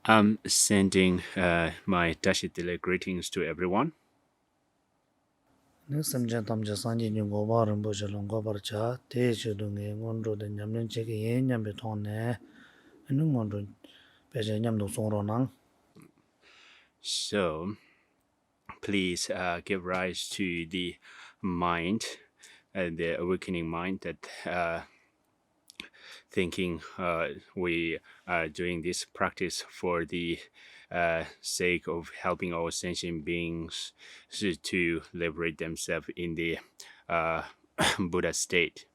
I'm sending my Dashidile greetings to everyone. So please give rise to the mind, the awakening mind that thinking we are doing this practice for the sake of helping all sentient beings to liberate themselves in the uh, Buddha state.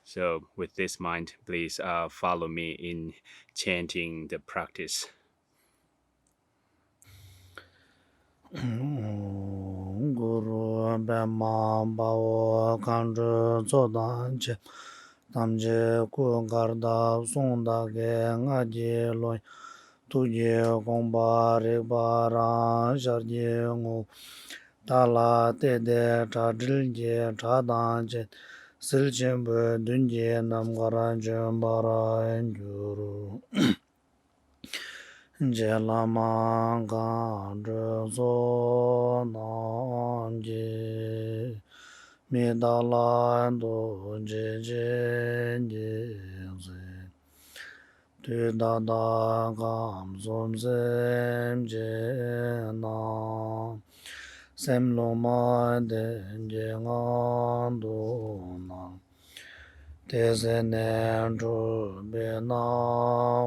So, with this mind, please follow me in chanting the practice. Guru Bema Bao Kanju Zodan Tamje Kugarda Sunda Ge Ngaji Loy Tuje Gomba Ribara Jarje Ngo Tala Tede Tadrilje Tadanje Silchembe Dunje Namgara Jambara Enjuru Jelama Gandra Zonanje Medala do Jeje Tu Dada Gam Zum Zem Jena Sem Loma Den Jengandona Tesenendru Bena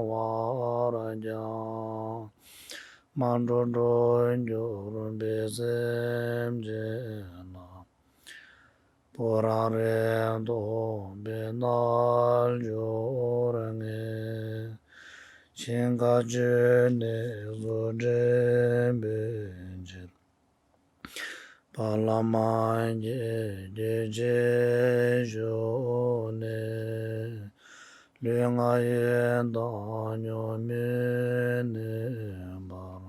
Waraja Mandro Njuru Bezem Jena Porare Do Benal Jorenge Chinga Jene Zojem Benjel Palamanje Deje Jone Lunga Yenda Nyomene Bar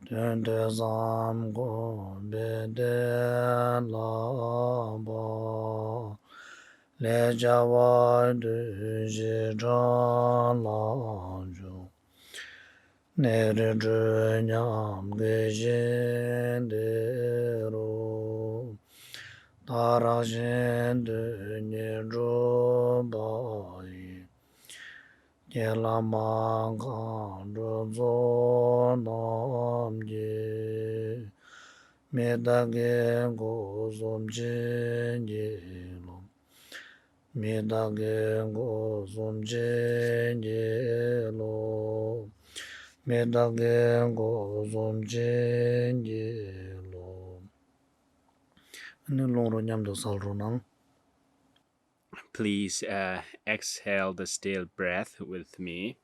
Tende Zam Go Bede Laba Le Java Deje Jan Lajo Nere Nyam Gejendero Tarajende Nyedro Bai Yelamanga Rozo Namje Medage Gozom Jengelo Medage Gozom Jengelo Medage Gozom Jengelo Niloro Nyamdo Salronang Please exhale the still breath with me.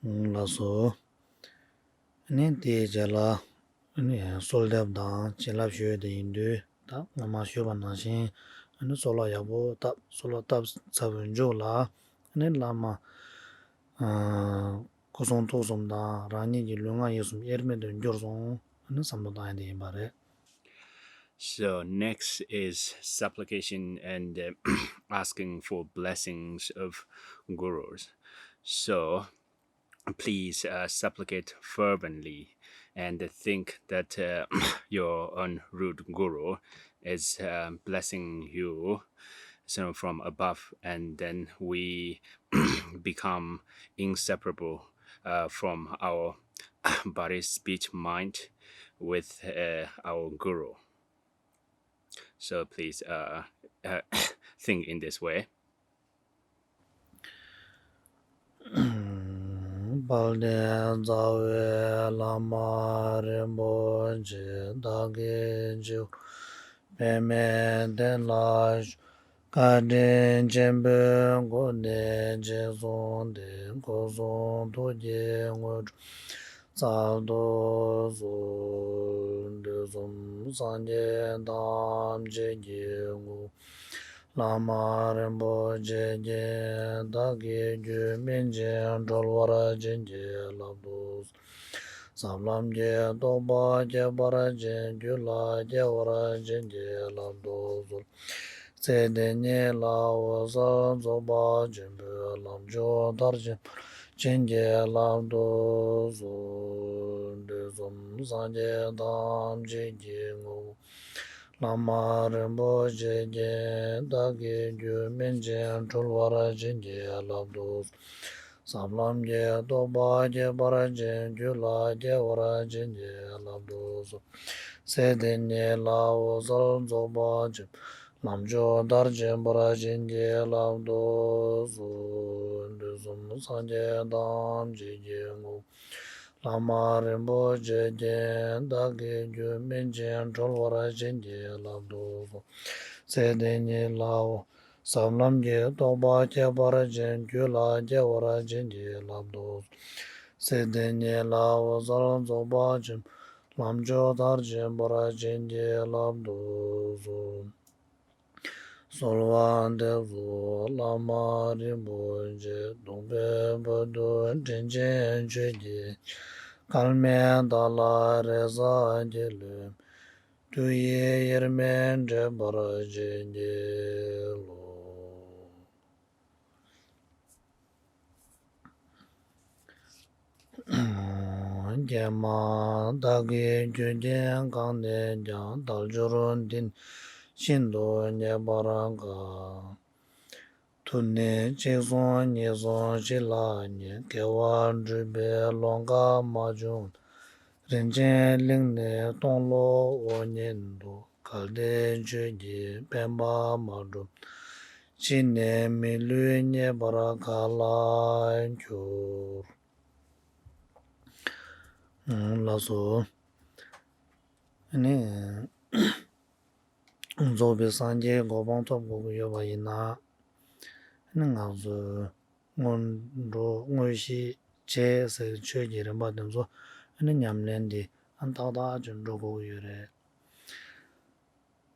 Laso Nente Jala Soldab Dan Chelab Shue de Indu Ta Nama Shuba Nashin and Sola Yabo Tap Sola Tap Savunjo La and Lama 고송 도솜다 라니기 룽아 예숨 에르메든 겨송 는 삼도다인데 임바레. So next is supplication and asking for blessings of gurus. So please supplicate fervently and think that your en route guru is blessing you from above, and then we become inseparable from our body, speech, mind with our guru. So please think in this way. Balde zawe lama rembo je dage ju peme den laj kaden jembe go de je zon de go zon do je ngo za do zo de zon san je dam je je ngo Lama Rembo Je Dagi Ju Minjin Dolwara Jinji Labdus Sablam Je Doba Je Bara Jin Jula Je Wara Jinji Labdus Sedenye Lao Zan Zoba Jimbu Lamjo Darjin Jinji Labdus Duzum Sanje Dam Jinji Ngu Lama Rembo Je Dagi Ju Minjin Chulwara Jinji Labdus Sablam Je Doba Je Bara Jin Jula Je Wara Jinji Labdus Sedenye Lao Zal Zoba Jim Lamjo Darjin Bara Jinji Labdus Duzum Sanje Dam Jinji Ngu Lama Rembo Je Dagi Ju Minjin Chulwara Jinji Labdus Sedenye Lao Samlam Je Toba Je Bara Jin Jula Je Wara Jinji Labdus Sedenye Lao Zaran Zoba Jim Lamjo Darjin Bara Jinji Labdus Solwan Devu Lama Rembo Je Dongpe Bodo Jinjin Chöji Kalmen Dala Reza Jilum Tuye Yermen Je Bara Jinji Lo Gema Dagi Juden Kande Jan Daljurun Din Shindo Nye Baranga Tune Chezon Nyezon Jila Nye Kewa Dribe Longa Majun Rinchen Lingne Tonglo Onyendo Kalde Juji Pemba Madum Chine Milu Nye Barakala Nkyur Laso Ane Zobe Sanje Gobang Top Gogo Yoba Ina Ane Ngazo Ngöndro Ngöshi Che Se Che Jiremba Denzo Ane Nyamlendi Antada Jundro Gogo Yore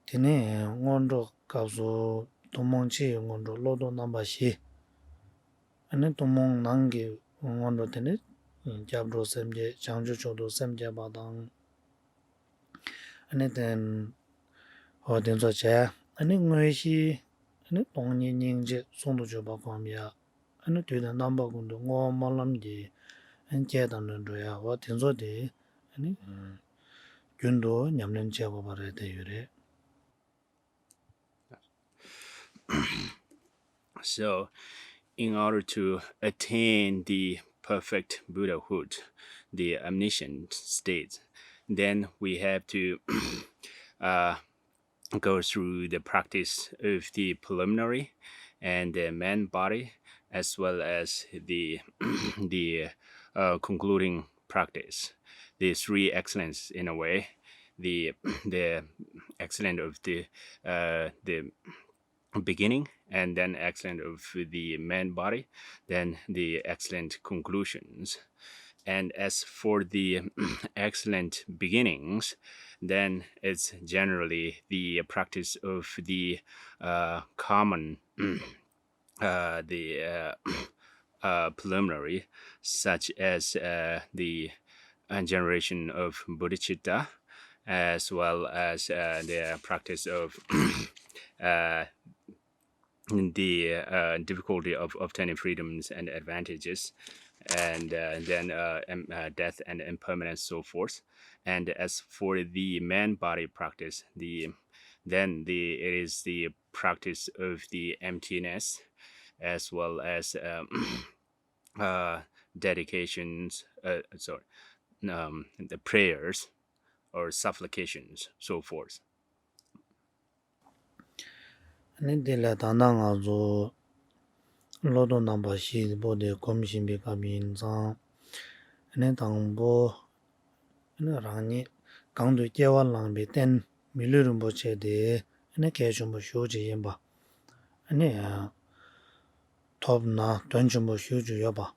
Tine Ngöndro Kapso Tomongchi Ngöndro Lodo Nambashi Ane Tomong Nangi Ngöndro Tine Jabro Semje Changju Chodo Semje Badang Ane Ten Ho Denzo Che Ane Ngöshi Ane Tongni Nyingje Sondu Choba Kwamya Ane Tuida Namba Kundu Ngo Malamji Ane Che Tandro Ya Ho Denzo De Ane Gyundo Nyamlen Che Babare Te Yure So, in order to attain the perfect Buddhahood, the omniscient state, then we have to go through the practice of the preliminary and the man body, as well as the the concluding practice. The three excellence in a way, the excellent of the beginning, and then excellent of the man body, then the excellent conclusions. And as for the excellent beginnings, then it's generally the practice of the common, the preliminary, such as the generation of bodhicitta, as well as the practice of the difficulty of obtaining freedoms and advantages, and then death and impermanence, so forth. And as for the man body practice, it is the practice of the emptiness, as well as dedications, the prayers or supplications, so forth. Ani dila tanda nga zo lodo namba shi bode komishin bi kabin zang. Ani tangbo rangni gangdo jewa langbi ten milurumbo che de ani kechumbo shuji yinba. Ani top na tuanchumbo shuji yoba.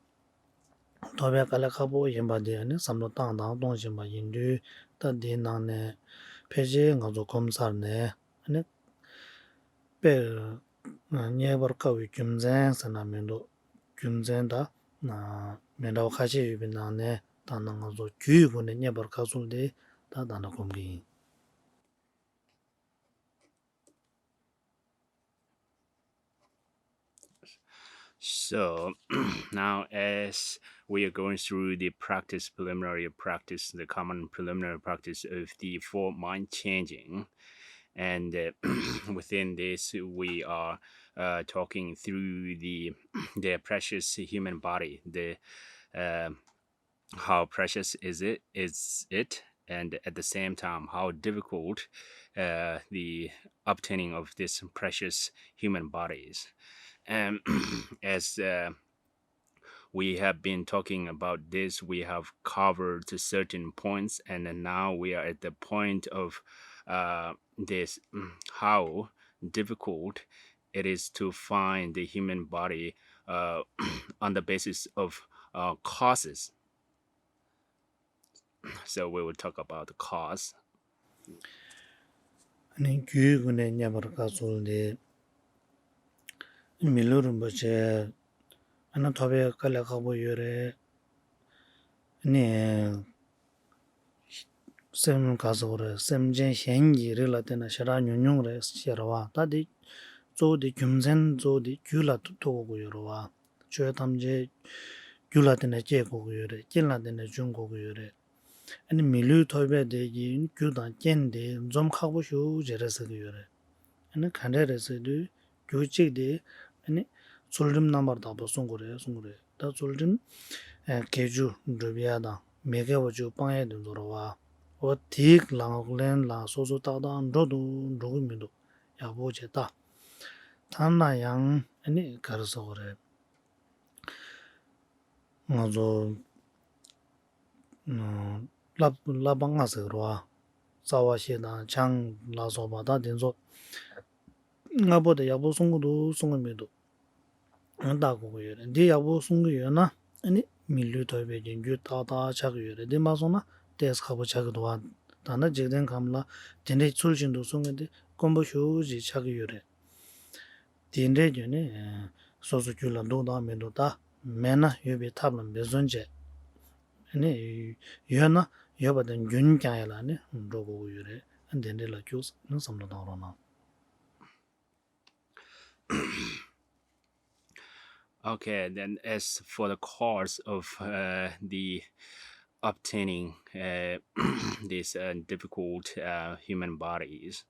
Topya kala kabo yinba de ani samlo tang tang tong shimba yindu ta di na ne peche nga zo komsar ne ani pe nyebar kawi gyumzen sana mendo gyumzen da mendaw khashi yubi na ne ta na nga zo gyu gu ne nyebar kasul de ta dana kumbi. So now, as we are going through the preliminary practice, the common preliminary practice of the four mind changing, and within this we are talking through the precious human body, how precious is it, and at the same time how difficult the obtaining of this precious human body is. And as we have been talking about this, we have covered certain points, and then now we are at the point of this how difficult it is to find the human body on the basis of causes. So we will talk about the cause. Ani gyu gu ne nyebar kasul de milurumbo che ana topya kala kabo yore ani sem kasore semjen shengi rila tena shara nyunyung re sharawa ta di zo di gyumzen zo di gyula togo go yorwa choya tamje gyula tena che go yore jilna tena jung go yore ani milu topya de yin gyudan jen de zom kabo shu jere se yore ani khande re se du gyu chik de ani sulrim nambar da bo sungure da sulrim keju drubya da mege wo ju pangye de dorwa o tik lang len la so so ta da ndo du mi do ya bo che ta tan na yang ani kar so re nga zo la bang nga se ro sa wa she da chang la so ba da den zo nga bo de ya bo sung du sung mi do da go ye de ya bo sung ye na ani mi lu to be jin ju ta ta cha ge ye de ma so na des ka bo cha ge do wa da na je den kam la den de sul jin do sung de kom bo shu ji cha ge ye din de je ne so so ju la do da me do ta me na yu be tab lan be zon je ani yu na yu ba den jun kya ya la ne ro go ye re an den de la ju no sam lo da ro na. Okay, then as for the cause of the obtaining these difficult human bodies,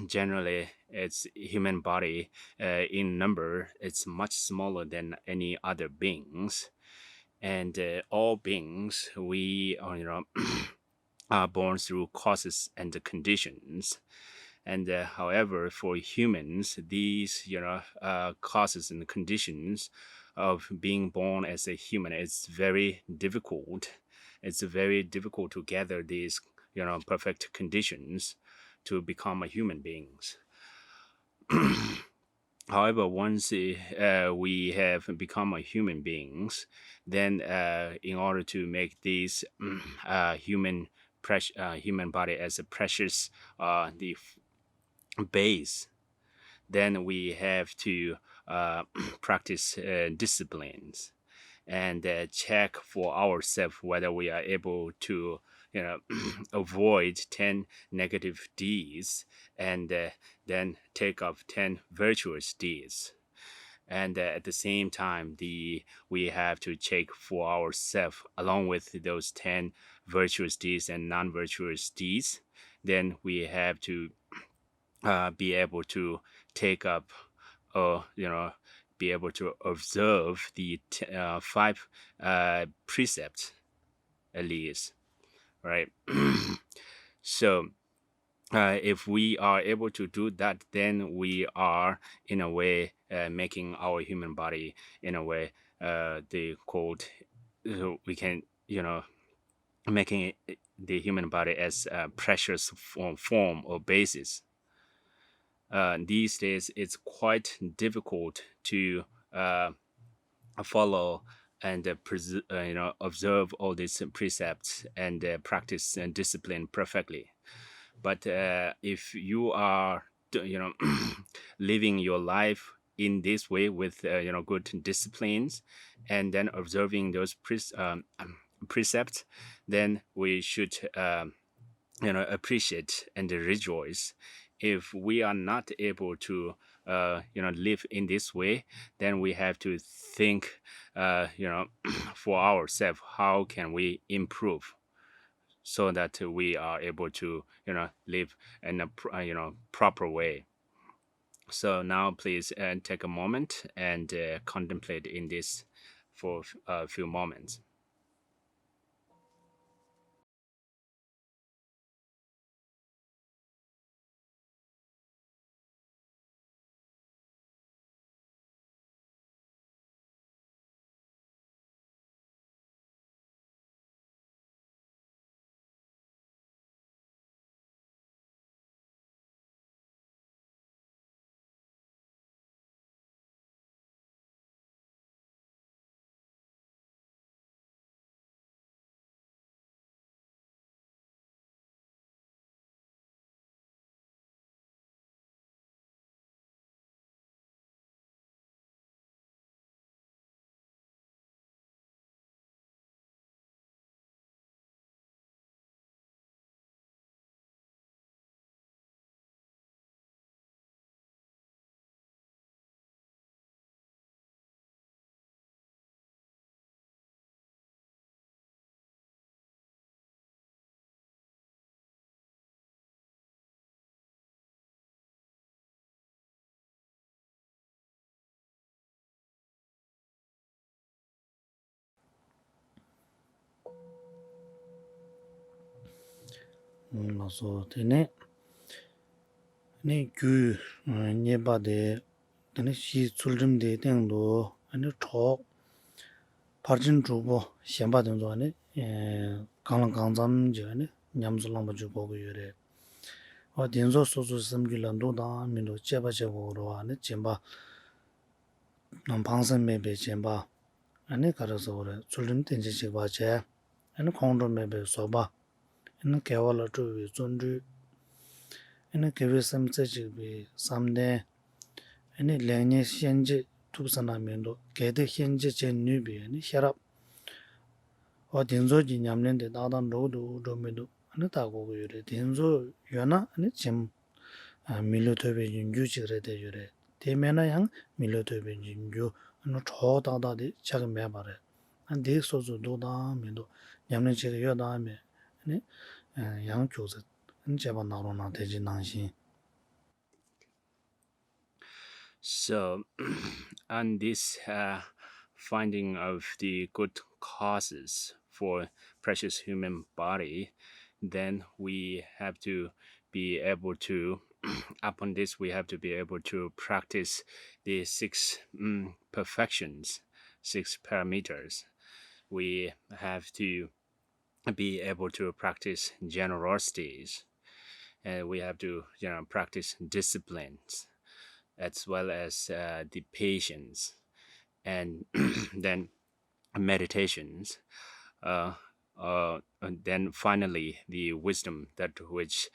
generally it's human body in number, it's much smaller than any other beings, and all beings we are are born through causes and conditions. And however, for humans, these causes and conditions of being born as a human, it's very difficult. It's very difficult to gather these perfect conditions to become a human beings. However, once we have become a human beings, then in order to make these human body as a precious the base, then we have to practice disciplines and check for ourselves whether we are able to avoid 10 negative deeds and then take up 10 virtuous deeds. And at the same time, we have to check for ourselves along with those 10 virtuous deeds and non-virtuous deeds. Then we have to be able to take up be able to observe the 5 precepts at least, right? So if we are able to do that, then we are in a way making our human body in a way they called we can making the human body as a precious form or basis. These days it's quite difficult to follow and observe all these precepts and practice and discipline perfectly. But if you are living your life in this way with good disciplines and then observing those precepts, then we should appreciate and rejoice. If we are not able to live in this way, then we have to think for ourselves, how can we improve so that we are able to live in a proper way. So now please take a moment and contemplate in this for a few moments. So tene ne gu nyeba de tene shi tsulrim de tengdo ane chok parjin chubo shenpa tengdo ane kanglang kangzam je ane nyamzu langpa ju gogo yore wa tenzo sozo samgyu lando da mindo cheba chego ro ane chenpa pangsan mebe chenpa ane karaso ore tsulrim tenche chekpa che ane kongro mebe soba ane kewa la chubi Tsondru ane kewe samtse chekbi samde ane lenye shenje tupsana mendo kede shenje chen nyubi ane sharab wa tenzo ji nyamlende dadan rodo mendo ane tago yore tenzo yona ane chem milo tobe yungyu chigre de yore temena yang milo tobe yungyu ane cho dada de chag me bare ane de sozo do da mendo nyamlen chege yo da me ane yang choze ane cheba naro na teji nangshin. So on this finding of the good causes for precious human body, then we have to be able to upon this we have to be able to practice the 6 perfections, 6 parameters. We have to be able to practice generosities, and we have to practice disciplines as well as the patience, and then meditations, and then finally the wisdom that which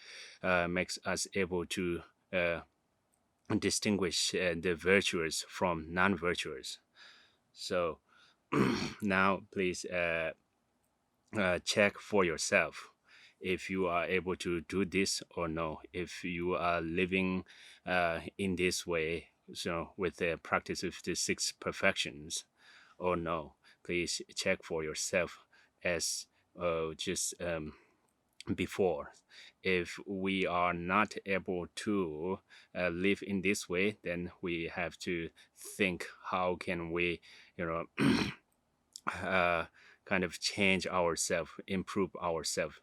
makes us able to distinguish the virtuous from non-virtuous. So now please check for yourself if you are able to do this or no. If you are living in this way, so with the practice of the six perfections or no, please check for yourself as just before. If we are not able to live in this way, then we have to think how can we, you know, kind of change ourselves, improve ourselves.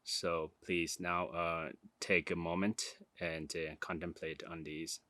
So please now take a moment and contemplate on these.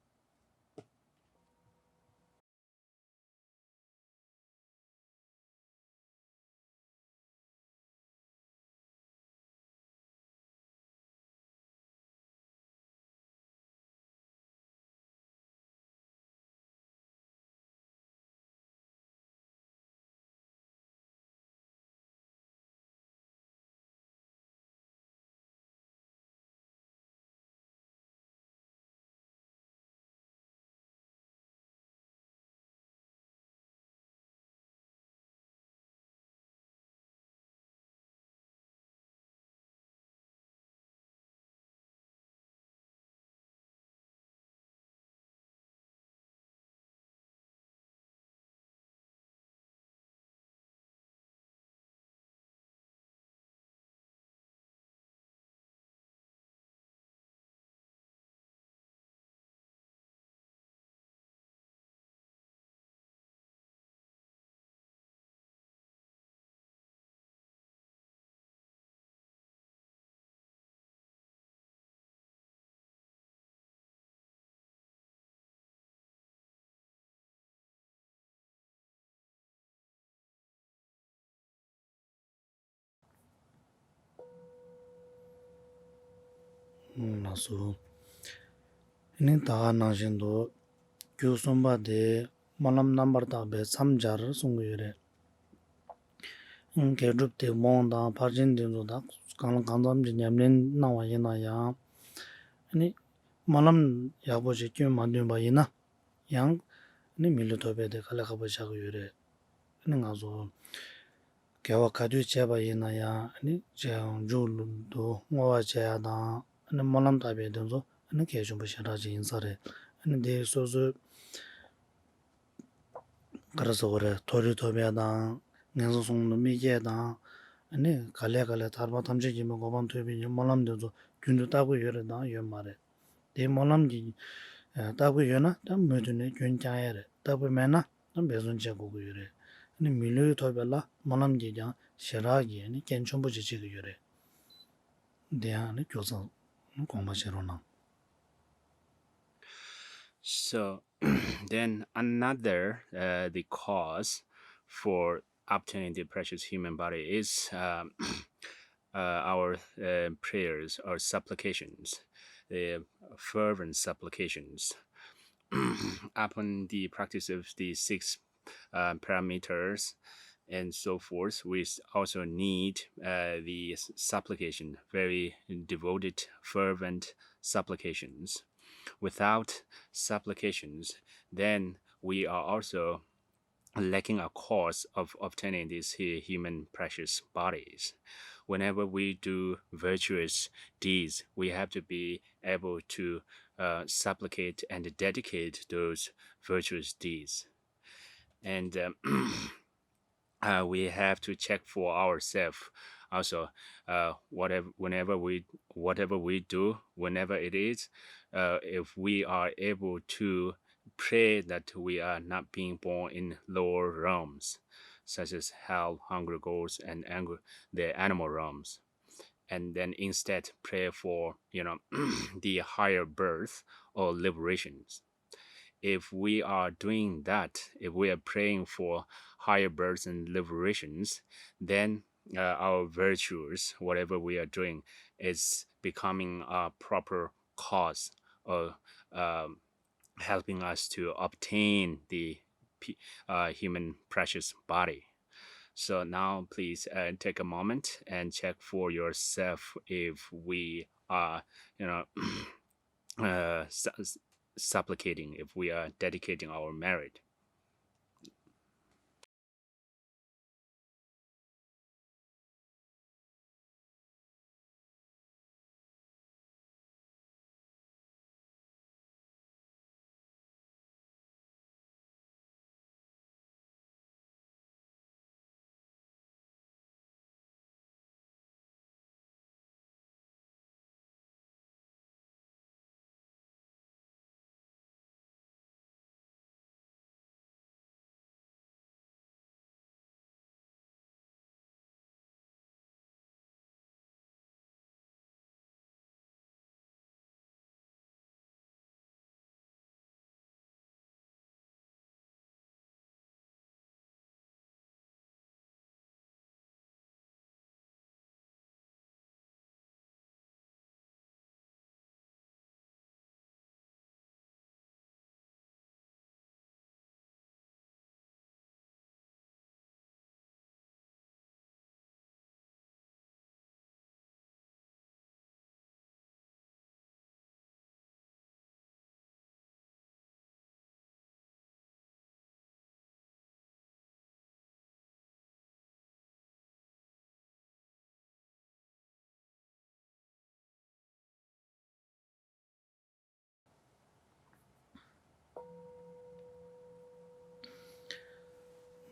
나서 네 다가 나신도 교선바데 말람 넘버다 베 삼자를 송거래 개줍대 몽다 파진된도다 강 강담지 냠는 나와이나야 아니 말람 야보지 좀 만든 바이나 양 네 밀로토베데 칼라가 보자고 요래 가서 개와 가도 제바이나야 아니 제한 줄도 뭐와 제야다 아니 말람 답에든서 아니 개좀 보시라지 인사래 아니 내 소소 그래서 그래 토리토베다 내서송도 미게다 아니 갈래갈래 다르바 탐지기 뭐 고반 토비 몰람도 균도 따고 여러다 요 말에 대 몰람기 따고 여나 담 뭐드네 균자야래 따고 매나 담 배선 제고고 요래 아니 밀로 토벨라 몰람기장 셔라기 아니 괜찮부지 지고 요래 대안에 교사 공부하시러나 So then another the cause for obtaining the precious human body is our prayers or supplications, the fervent supplications. Upon the practice of the six parameters and so forth, we also need the supplication, very devoted, fervent supplications. Without supplications, then we are also lacking a cause of obtaining these human precious bodies. Whenever we do virtuous deeds, we have to be able to supplicate and dedicate those virtuous deeds. And we have to check for ourselves also. Whatever we do, whenever it is, if we are able to pray that we are not being born in lower realms, such as hell, hungry ghosts, and the animal realms, and then instead pray for the higher birth or liberations. If we are doing that, if we are praying for higher births and liberations, then our virtues, whatever we are doing, is becoming a proper cause of helping us to obtain the human precious body. So now please take a moment and check for yourself if we are, supplicating, if we are dedicating our merit.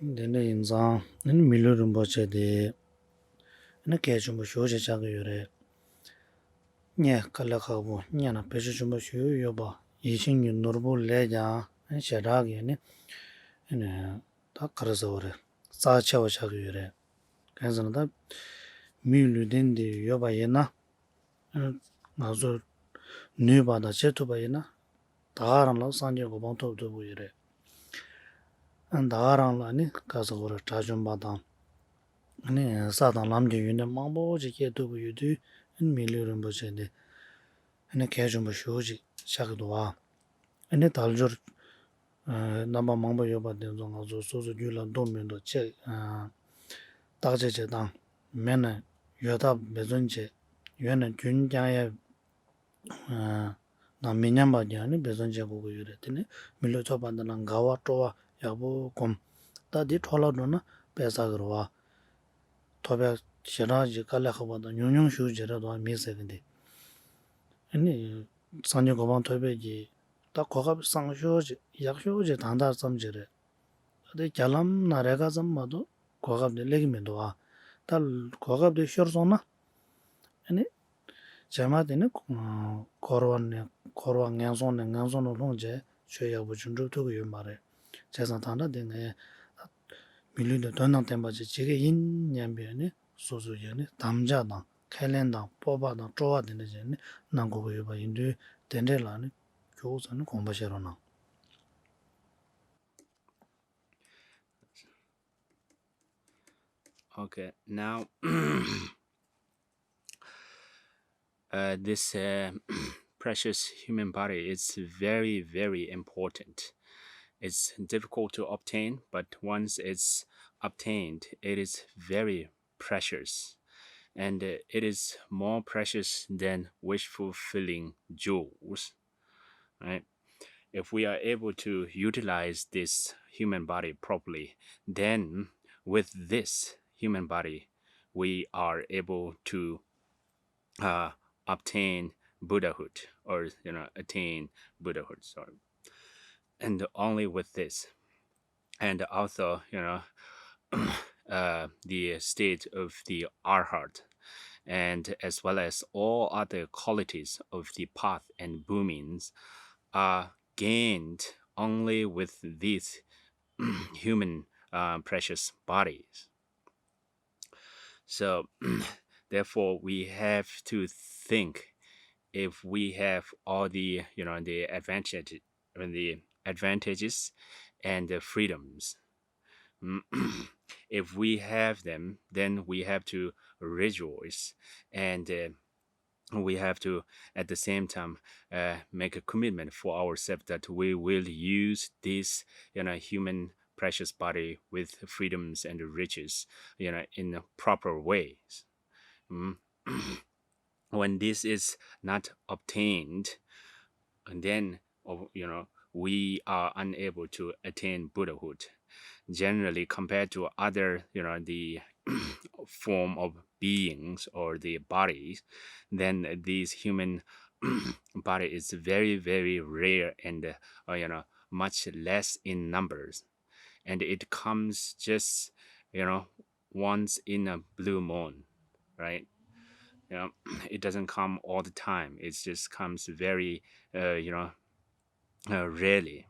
Dene inzang, nene milu rinpoche de, nene kaya chumbo shoje chaga yore, nye kala kagbo, nye na peche chumbo shoyo yoba, yishin yu nurbu le jang, nene shiragi nene ta karasa wore, saa chawa chaga yore. Kaya zana ta milu dende yoba yena, nga zo nuba da che tuba yena, tagarang la sanje gobang tob tobu yore. Tagarang la kasa wore chachumba tang, sādāng lāṃ jī yuñi māngbō jī kē tūgu yu tū mī lī rīmbō chē dē kē chūmbō shū jī shāk duwā tāl chūr nāmbā māngbō yōpa dē zō ngā zō sō sō jū lā dō mī ndō chē tāk chē chē tāng mē nā yō tā bē zōn chē yō nā jūn jāng yā nā mī nyāmbā jā bē zōn chē gu gu yu rē tēne mī lī chō pā dā nā ngā wā chō wā yā bō kōm tā dī chō lā dō na bē sā kī rō wā tōpia shirāji kālā khabātā nyōnyōng shū jirā duwa mī sēkandi. Sānyi gōpāng tōpia ji tā kōkab sāng shū ji, yāk shū ji tāndā sām jirā. Tā gyālam nā rēkā sām mādō kōkab di lēki mī duwa. Tā kōkab di shūr sō na, chāma di kōrwa ngāng sō nō lōng jē shū yāk bū chūndrūp tūgu yu mā rē. Chāsāng tāndā di ngā 밀리도 돈당 템바지 지게 인냠비네 소소야네 담자당 캘렌더 뽑아당 쪼아되는 제네 난고고 요바 인도 된데라네 교우선은 공부셔로나. Okay, now this precious human body is very, very important. It's difficult to obtain, but once it's obtained, it is very precious. And it is more precious than wish-fulfilling jewels, right? If we are able to utilize this human body properly, then with this human body, we are able to obtain Buddhahood, or attain Buddhahood. Sorry, and only with this, and also the state of the arhat, and as well as all other qualities of the path and boomings are gained only with these human precious bodies. So therefore we have to think, if we have all the the advantages and the freedoms, if we have them, then we have to rejoice, and we have to at the same time make a commitment for ourselves that we will use this human precious body with freedoms and riches in proper ways. When this is not obtained, and then of, we are unable to attain Buddhahood. Generally, compared to other, the form of beings or the bodies, then these human body is very, very rare and, much less in numbers. And it comes just, once in a blue moon, right? It doesn't come all the time. It just comes very, rarely.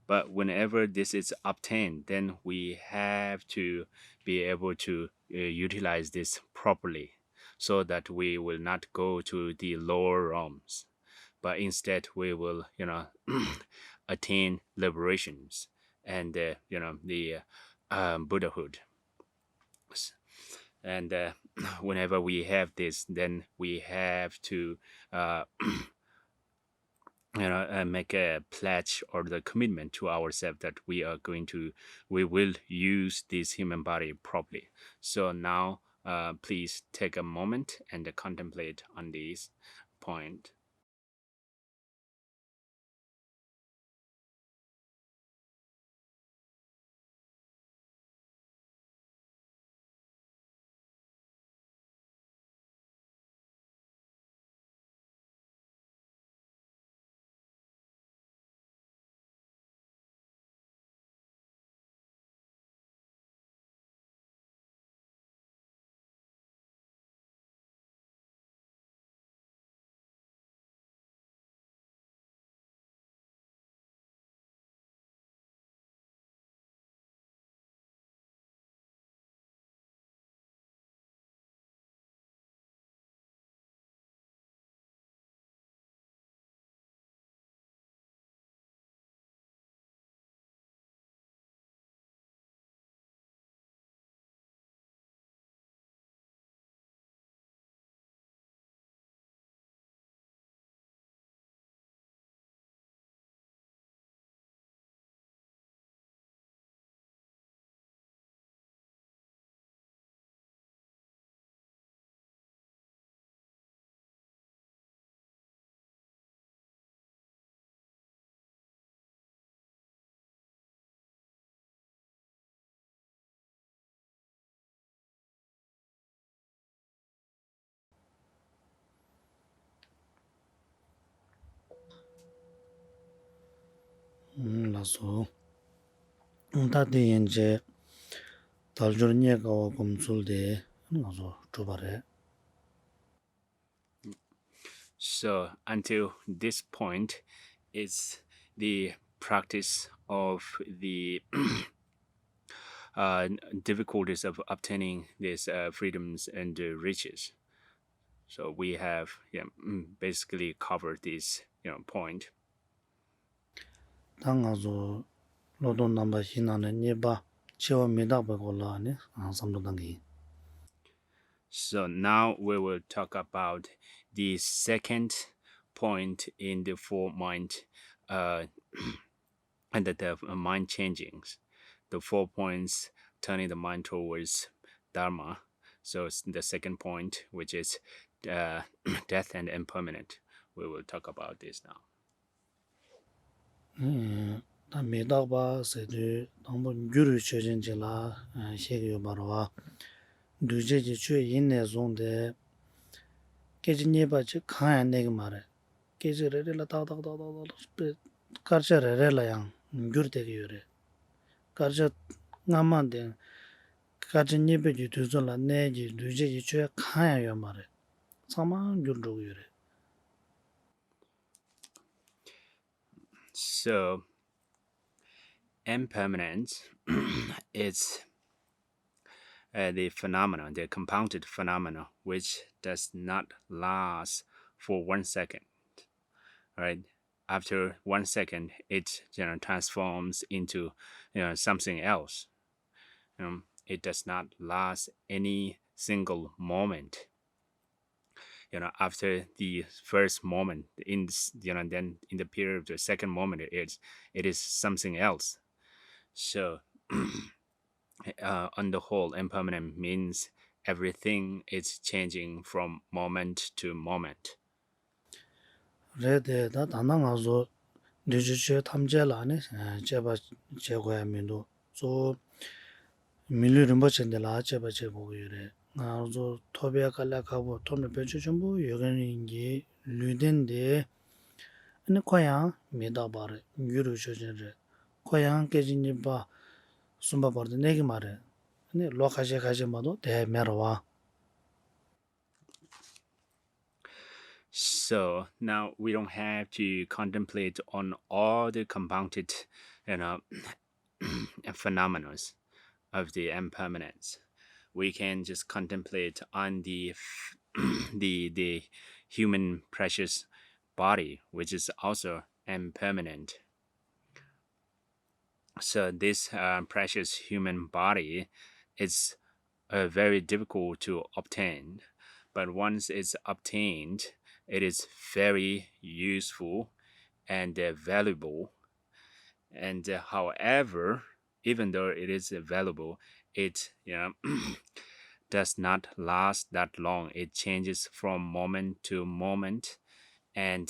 But whenever this is obtained, then we have to be able to utilize this properly so that we will not go to the lower realms, but instead we will, attain liberations and, the Buddhahood. And whenever we have this, then we have to uh, make a pledge or the commitment to ourselves that we will use this human body properly. So now please take a moment and contemplate on this point. 라서 다들 이제 달저니가 검술대 나서 주바래. So until this point, it's the practice of the difficulties of obtaining these freedoms and riches. So we have basically covered this point. 당가서 로돈 넘버 희나는 니바 치와 미다베고라네 삼도당기. So now we will talk about the second point in the four mind and the mind changings. The 4 points turning the mind towards Dharma. So it's the second point, which is death and impermanent. We will talk about this now. 다 미다바 세드 당보 규르 최진지라 시기요 바로와 두제지 최 인내 zon데 깨진예바지 칸야 내가 말해 깨지레레라 다다다다다 카르차레레라양 규르데기 요래 카르차 나만데 가진예베지 두존라 내지 두제지 최 칸야요 말해 사만 규르고 요래. So impermanence is the phenomenon, the compounded phenomena, which does not last for 1 second. Right? After 1 second, it transforms into something else. It does not last any single moment. After the first moment, then in the period of the second moment, it is something else. So on the whole, impermanent means everything is changing from moment to moment. 레데 다 단나가서 디지털 탐제라네 제바 제고야 민도 저 밀리름 버친데라 제바 제보고 이래 나도 토비아 갈라가고 돈을 배주 전부 여건인지 류된데 아니 코야 메다바르 유로 조전레 코야 깨진이 봐 숨바버드 내기 말해 아니 로카제 가지마도 대메로와. So now we don't have to contemplate on all the compounded, you know, phenomena of the impermanence. We can just contemplate on the the human precious body, which is also impermanent. So this precious human body is very difficult to obtain, but once it's obtained, it is very useful and valuable. And however, even though it is valuable, it does not last that long. It changes from moment to moment, and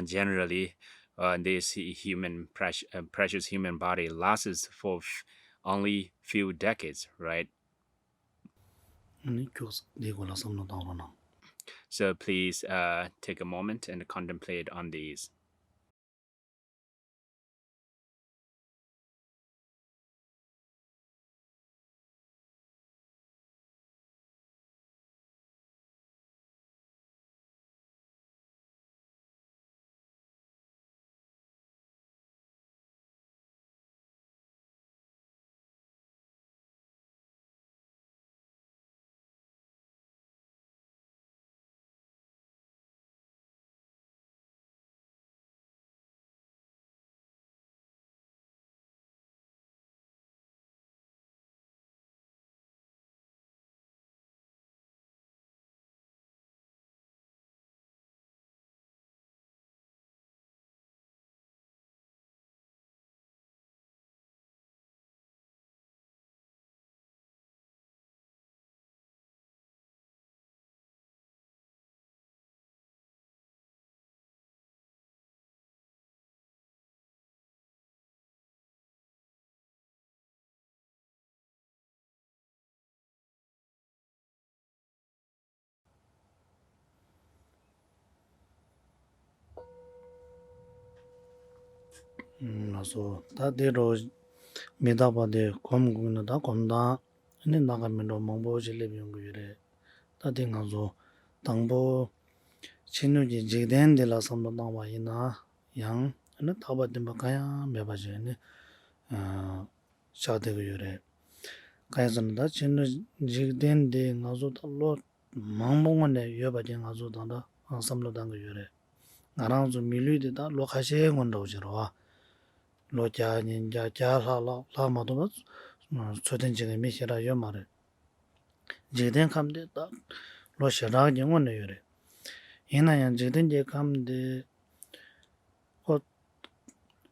generally, this precious human body lasts for only few decades, right? 아니 교스 되고라 섬노 나오나. So please take a moment and contemplate on these. 나서 다대로 메다바데 검군다 검다 아니 나가면도 몽보질레 비용거래 다딩가서 당보 친누지 지된데라 섬도 나와이나 양 아니 타바데 바카야 메바제네 아 샤데고 요래 가야선다 친누 지된데 나서 달로 망봉원에 여바데 나서 단다 섬로 단거 요래 나랑서 밀리데다 로카셰 건도지로와 로자 닌자 자라라 라마도 초den지가 미시라 요 말에 지된 감데다 로시라 영원에 요래 이나야 지된제 감데 어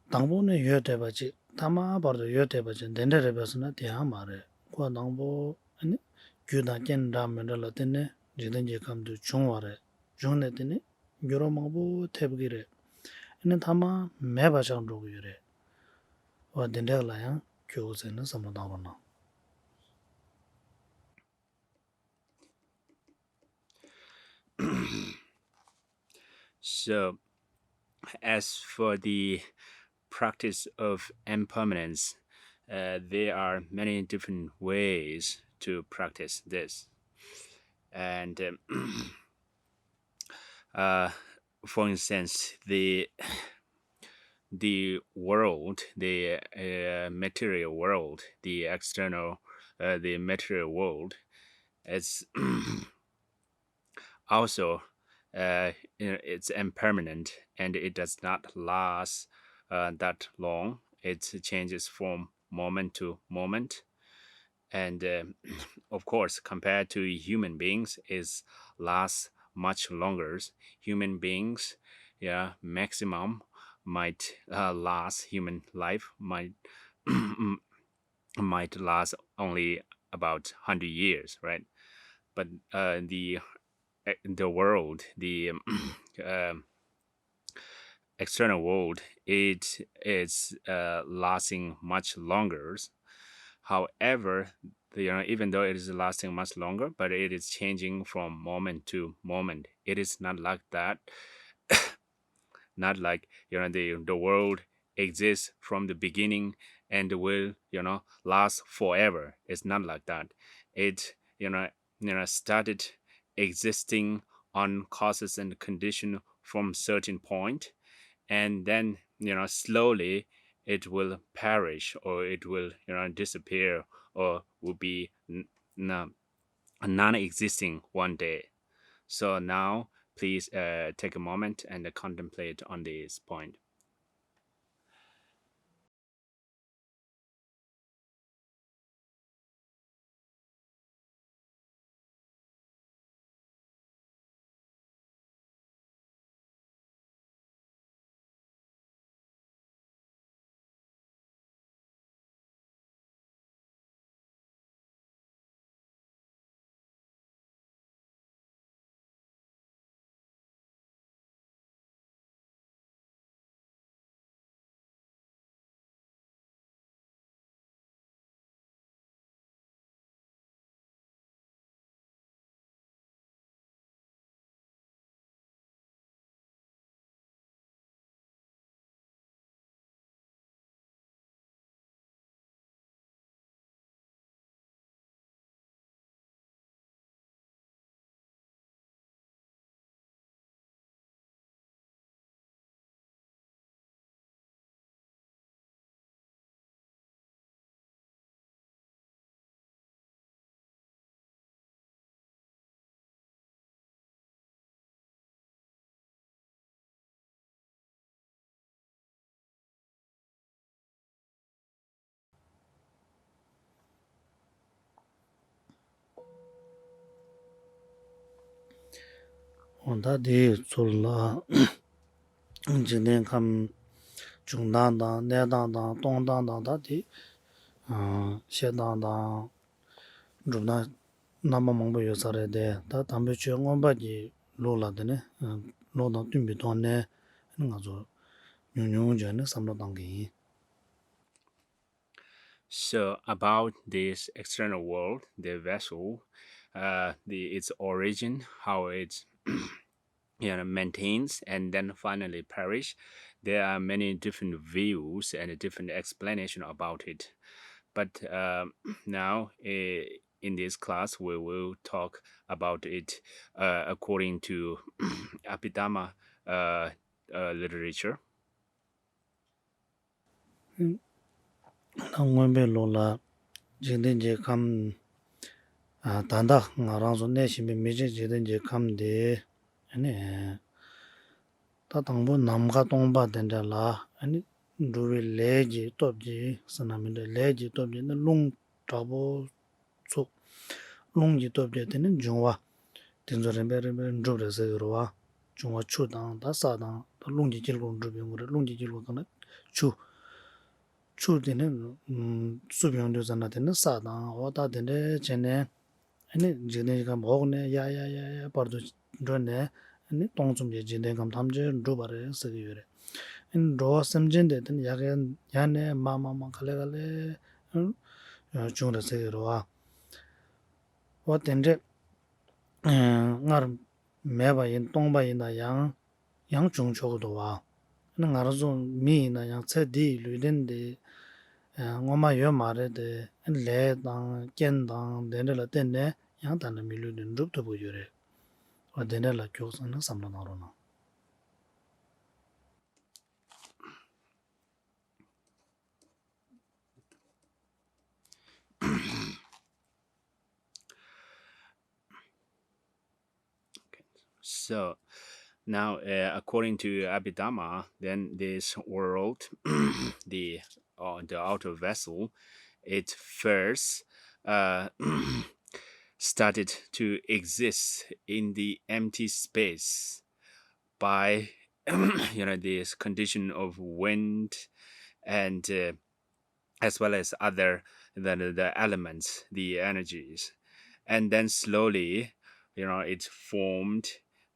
당보네 요대바지 타마 버도 요대바지 덴데레 버스나 대하 말에 고 당보 아니 규다 겐다면라 때네 지된제 감도 중와래 중네 때네 요로마보 태브기래 이는 타마 매바장로 요래 와 덴데라야 교세는 섬나오나. So, as for the practice of impermanence, there are many different ways to practice this. And for instance, the world, the material world, the external, the material world, it's also it's impermanent and it does not last that long. It changes from moment to moment, and of course, compared to human beings, it lasts much longer. Human beings, yeah, maximum might last human life might last only about 100 years, right? But the world, the external world, it is lasting much longer. However, even though it is lasting much longer, but it is changing from moment to moment. It is not like that. Not like the world exists from the beginning and will last forever. It's not like that. It started existing on causes and condition from certain point, and then slowly it will perish, or it will disappear, or will be non-existing one day. So now please take a moment and contemplate on this point. Onda de tsulla jinen kam chungdan da nedan da tongdan da di shedan da rubna nama mongbo yosare de da tambe che ngomba ji lo la de ne lo da tumbi ton ne nga zo nyung je ne samlo dang gi. So about this external world, the vessel, its origin, how it maintains and then finally perish, there are many different views and a different explanation about it. But now in this class we will talk about it according to Abhidhamma literature. Na ngombe lo la jinen je kam tanda nga rang zo ne shimbe meje jinen je kam de ane ta tangbo namga tongba denda la ane ruwe leji topji sanaminde leji topji na lung tabo tsuk lung ji topji tene jungwa tenzo rinpe rinpe nrubre se yorwa jungwa chu dang ta sa dang ta lung ji jilgo nrubi ngore lung ji jilgo tana chu tene subyon do zana tene sa dang o ta tene chene ane jine kam hogne ya pardo drone ane tongchum je jine kam thamje nrubare se yore in ro samjen de ten yane ma kale chung se yorwa wa tenje ngar meba yin tongba yin da yang chung chog do wa na ngar zo mi na yang che di lu den de ngoma yo ma re de le dang ken dang de la ten ne yang tan mi lu den rup to bu yore wa de la kyo san na sam na ro na. So now, according to Abhidhamma, then this world, the outer vessel, it first uh, started to exist in the empty space by this condition of wind and as well as other the elements, the energies, and then slowly it formed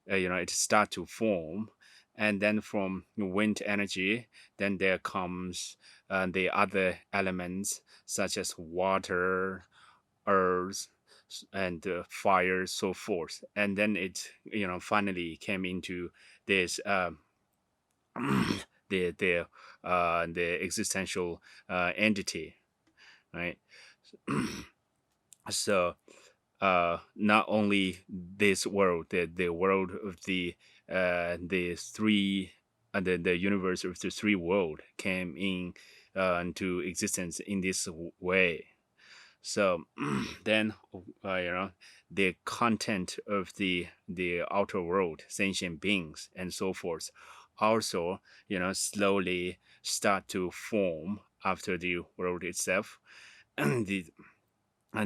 it start to form, and then from wind energy, then there comes the other elements such as water, earth, and fire, so forth, and then it finally came into this the existential entity, right? So not only this world, the world of the three, the universe of the three world came in into existence in this way. So then the content of the outer world, sentient beings and so forth, also slowly start to form after the world itself. And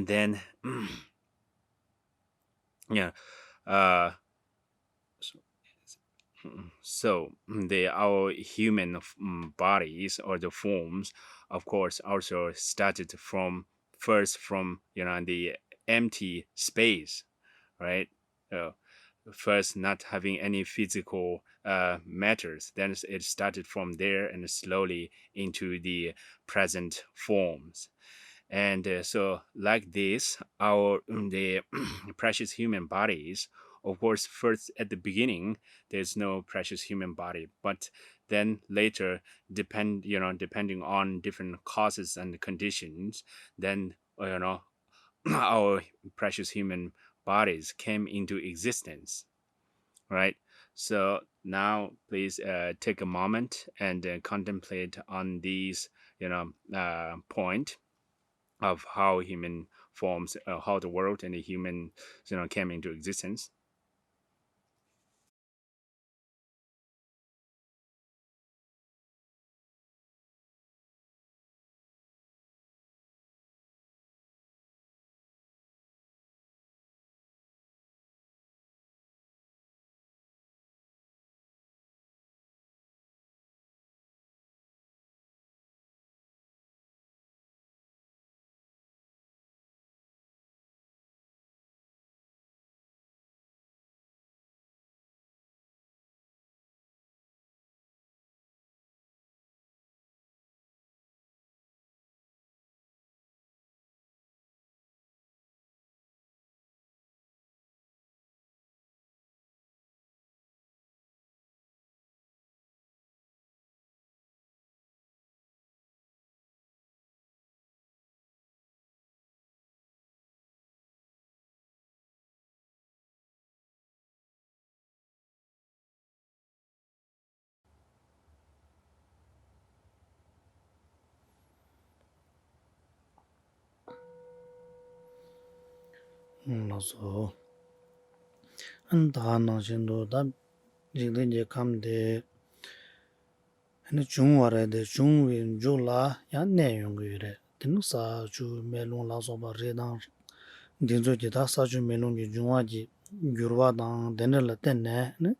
then yeah uh so the our human bodies, or the forms, of course, also started from first from the empty space, right? uh, First not having any physical matters, then it started from there and slowly into the present forms. And so like this, our the precious human bodies, of course, first at the beginning there's no precious human body, but then later, depending on different causes and conditions, then our precious human bodies came into existence, right? So now please take a moment and contemplate on these point of how human forms, how the world and the human came into existence. so an da na jin do da jing de je kam de ene chung wa re de chung wi ju la ya ne yong gu re tin sa chu me long la so ba re dang din zo ji da sa chu me long ji jung wa ji gyur wa dang den la ten ne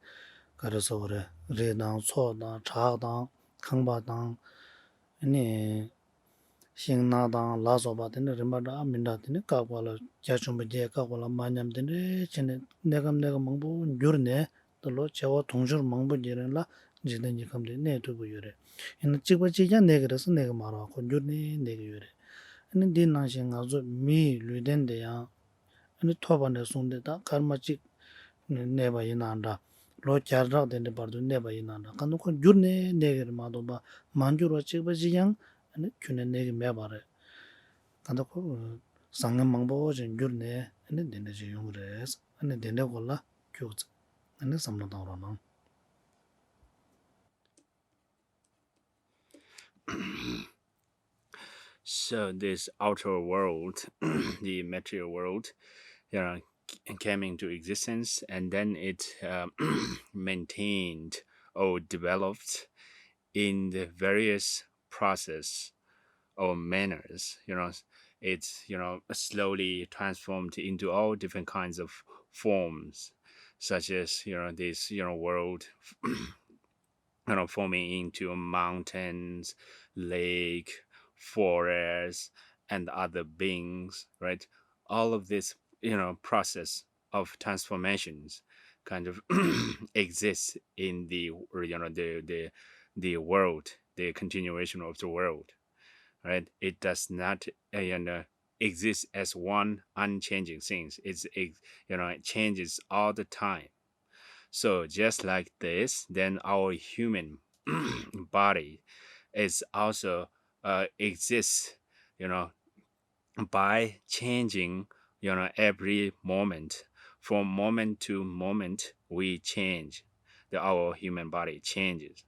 ka re so re dang so da cha dang khang ba dang ene xing na dang la so ba den re ma da min da tin ka kwa la cha chung ba je ka kwa la ma nyam den re chen ne gam mang bu gyur ne to lo cha wa thong jur mang bu je ren la ji den ji kam de ne tu bu yore ene chi ba chi ja ne ga so ne ga ma ra ko gyur ne ga yore ene din na xing nga zo mi lu den de ya ene to ba ne sung de da kar ma chi ne ba yin na da lo cha ra de ne bar du ne ba yin na da kan ko gyur ne ga ma do ba man ju ro chi ba ji yang ane kyun ne ga me ba re kan ko sang mang bo jen gyur ne ane den de ji yong re ane den de ko la kyu ane sam na da ro na So this outer world, the material world, came into existence, and then it maintained or developed in the various process or manners. It's slowly transformed into all different kinds of forms, such as this world forming into mountains, lake, forests, and other beings, right? All of this process of transformations, kind of exists in the the world, the continuation of the world, right? It does not exist as one unchanging thing. It changes all the time. So just like this, then our human body is also exists, you know, by changing, every moment. From moment to moment, we change. Our human body changes.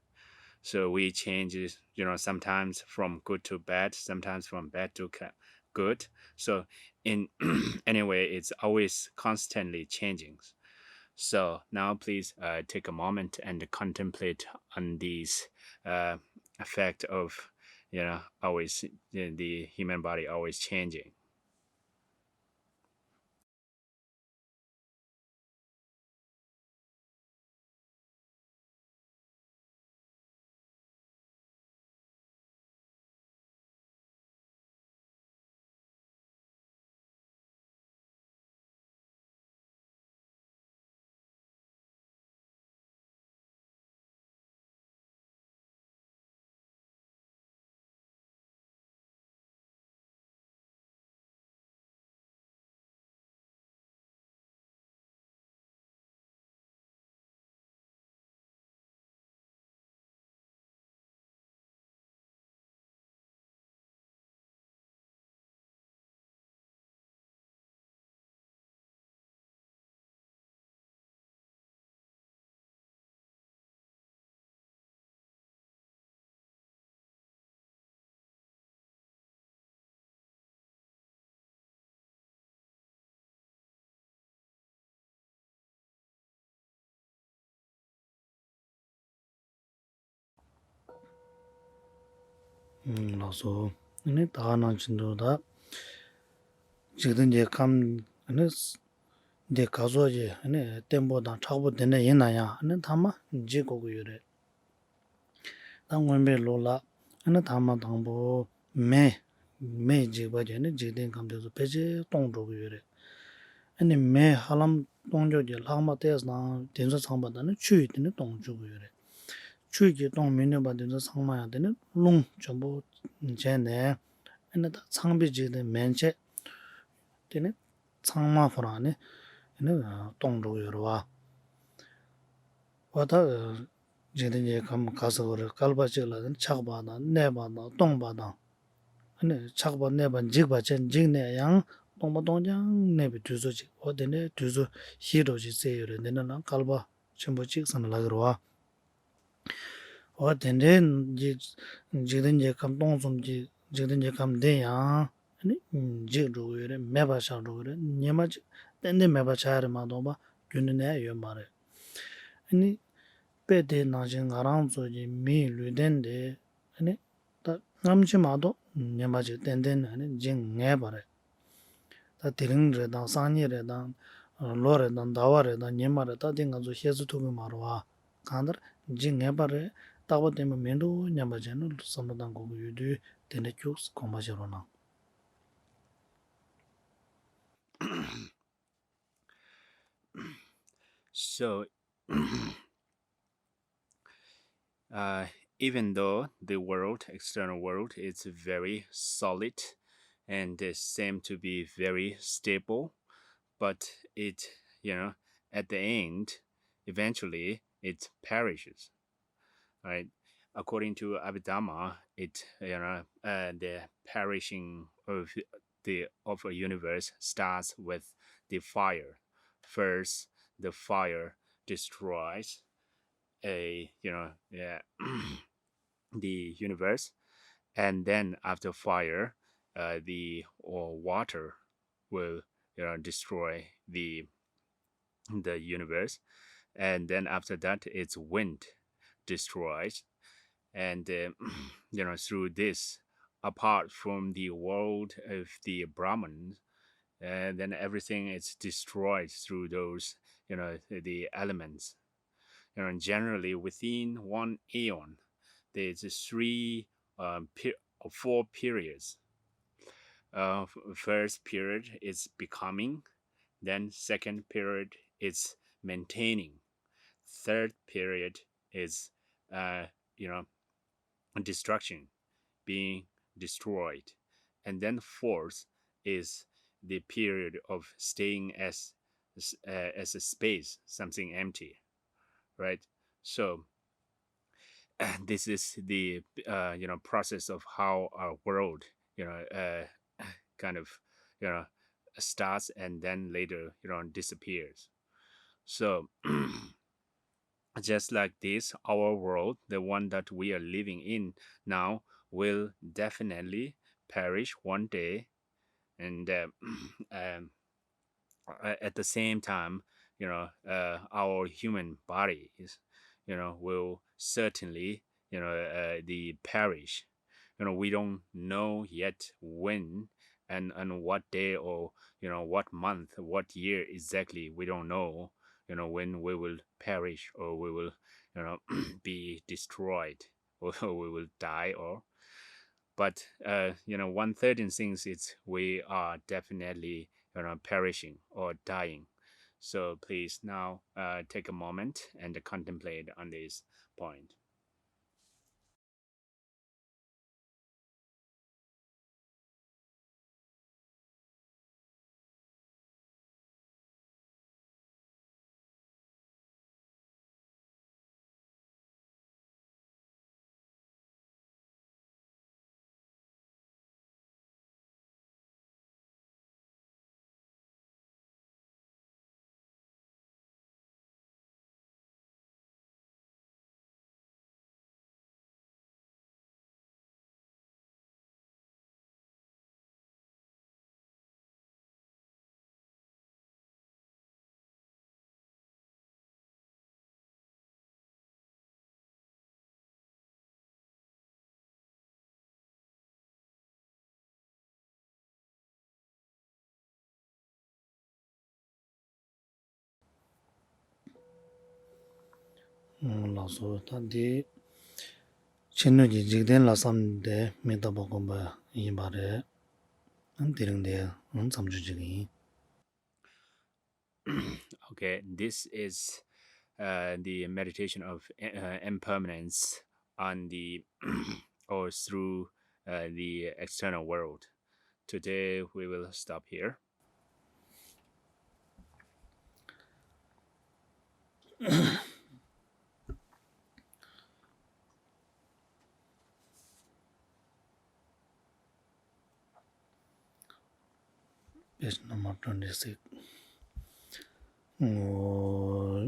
So we changes, sometimes from good to bad, sometimes from bad to good. So in anyway, it's always constantly changing. So now please take a moment and contemplate on these effect of, always the human body always changing. 나서 네 다나 진도다 지금 이제 감 네 이제 가서지 네 템보다 차고 되네 얘나야 네 담아 이제 거고 요래 당원배 로라 네 담아 당보 매 지바제네 지된 감돼서 배제 동조고 요래 아니 매 하람 동조지 라마테스나 된서 상바다는 추이되는 동조고 요래 추이지 동면에 받는 상마야 되는 롱 전부 제네 에나다 창비지의 맨체 되네 창마포라네 에네 동로여와 와다 제대에 감 가서 깔바지라는 착바나 내바나 동바나 에네 착바 내반 직바전 직내양 동바동장 내비 두서지 어디네 두서 히로지 세요를 내는 깔바 전부 직선을 하기로와 어딘데 지든지 감동좀지 지든지 감대야 아니 지루에 매바샤로에 녀마지 땐데 매바차르마도 봐 균네 요마레 아니 베데 나진 가랑소지 미 르덴데 아니 다 남지마도 녀마지 땐데 아니 징내바레 다 디링르다 산이레다 로레다 다와레다 녀마레 다 딩가조 헤즈투미 마로와 간더 징내바레 tawa tenpa mendo nyamba jano samadang kogu yudu tena kyuks koma jarona. So uh, even though the world, external world, is very solid and seem to be very stable, but it, at the end, eventually it perishes, right? According to Abhidhamma, the perishing of a universe starts with the fire. First, the fire destroys the universe, and then after fire, the water will destroy the universe, and then after that, it's wind destroys, and through this, apart from the world of the Brahmins, and then everything is destroyed through those the elements. And generally within one aeon, there's three four periods. First period is becoming, then second period is maintaining. Third period is destruction, being destroyed. And then fourth is the period of staying as a space, something empty, right? So this is the process of how our world kind of you know starts and then later disappears. So just like this, our world, the one that we are living in now, will definitely perish one day. And um, at the same time, our human bodies, will certainly, the perish. We don't know yet when and what day, or what month, what year exactly. We don't know, when we will perish, or we will, be destroyed, or we will die, or but one certain things is we are definitely perishing or dying. So please now take a moment and contemplate on this point. 라서 단디 친누지 직된 라삼데 메타보고바 이 말에 안 되는데 안 잠주지기 Okay, this is the meditation of impermanence on the or through the external world. Today we will stop here. page number 26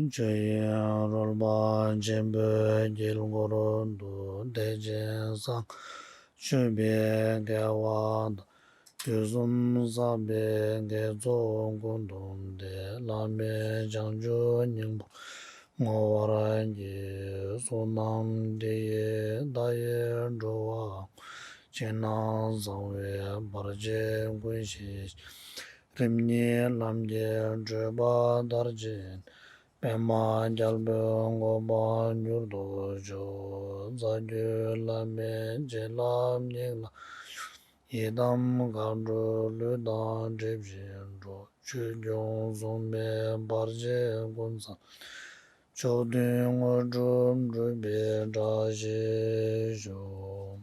Jaya Rolba Jembe Jilgoro Do Dejen Sang Shube Gawa Yuzum Zabe Gezo Gondom De Lame Jangju Nyingbo Ngowarangi Sonam Deye Daye Joa Chena Zangwe Barje Gunshi Rimni Lamje Juba Darjin Pema Jalbe Ngoba Nyurdo Jo Zaju Lame Jelam Nyingla Yedam Gandru Ludan Jibjin Jo Chujong Zombe Barje Gunsa Chodun Odrum Drubi Daji Jo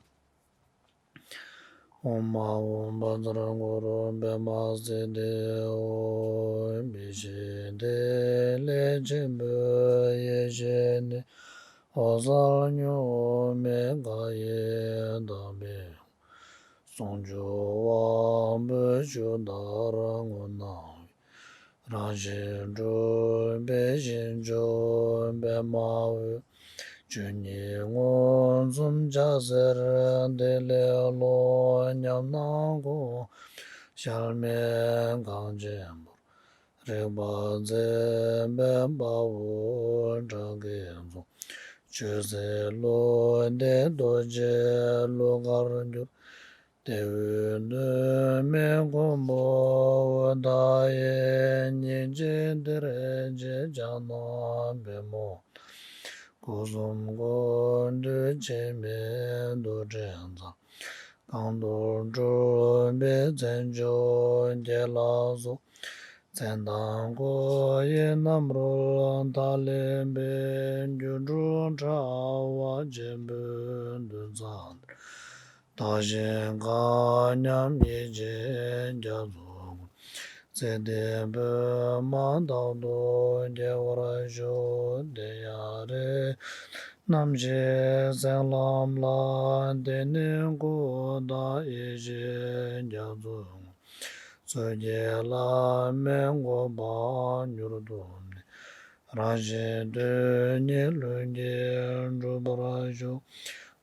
Oma Badrangoro Bema Zede O Bishide Lejimbe Yejene Ozanyo Megaye Dabe Sonjo Wambejo Darangona Rajenjo Bejinjo Bema Juni ngon zum jazer de le lo nyam na go shalme gang jem re ba ze be ba wo zha ge zo che ze lo de do je lo gar ju de de me go mo da ye ni je de re je ja na be mo Kuzum gondu cheme do jenza. Kando jo be zenjo de lazo. Zendango ye namro talembe gyudru chawa jembe duzan Tajen kanyam ye jen jazu Zedebe mandado jewara jo deyare Namje zelam la denen go da eje jazu Soje la mengo ba nyurdum Raje de nye lunge rubarajo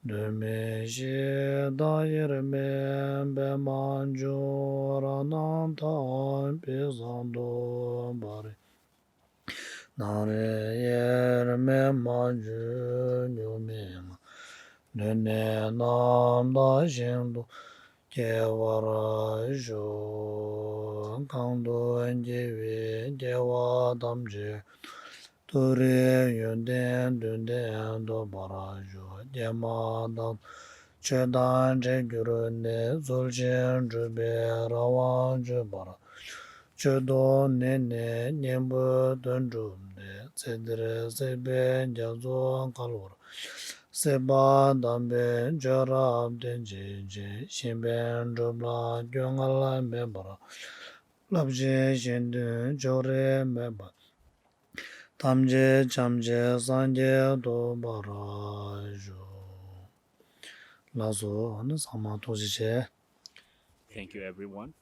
De me je da yer me be manjo rananta pesando bare Nare yer me manjo nyume Nene nam da jendo Kewara jo kando jewe jewa damje Tore yunden dunden do bara jo Jema dam chedan je gyuru ne zuljen jube rawan je bara Chedo nene nyembo dundrum ne Zedre zebe jazo kalora Seba dambe jarab denje je Shimben jubla gyongala mebara Labje jende jore meba Tamje chamje sanje do barajo Lazo ane sama toji che Thank you, everyone.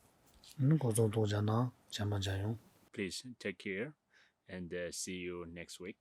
Gozo toja na chama jayong Please take care and see you next week.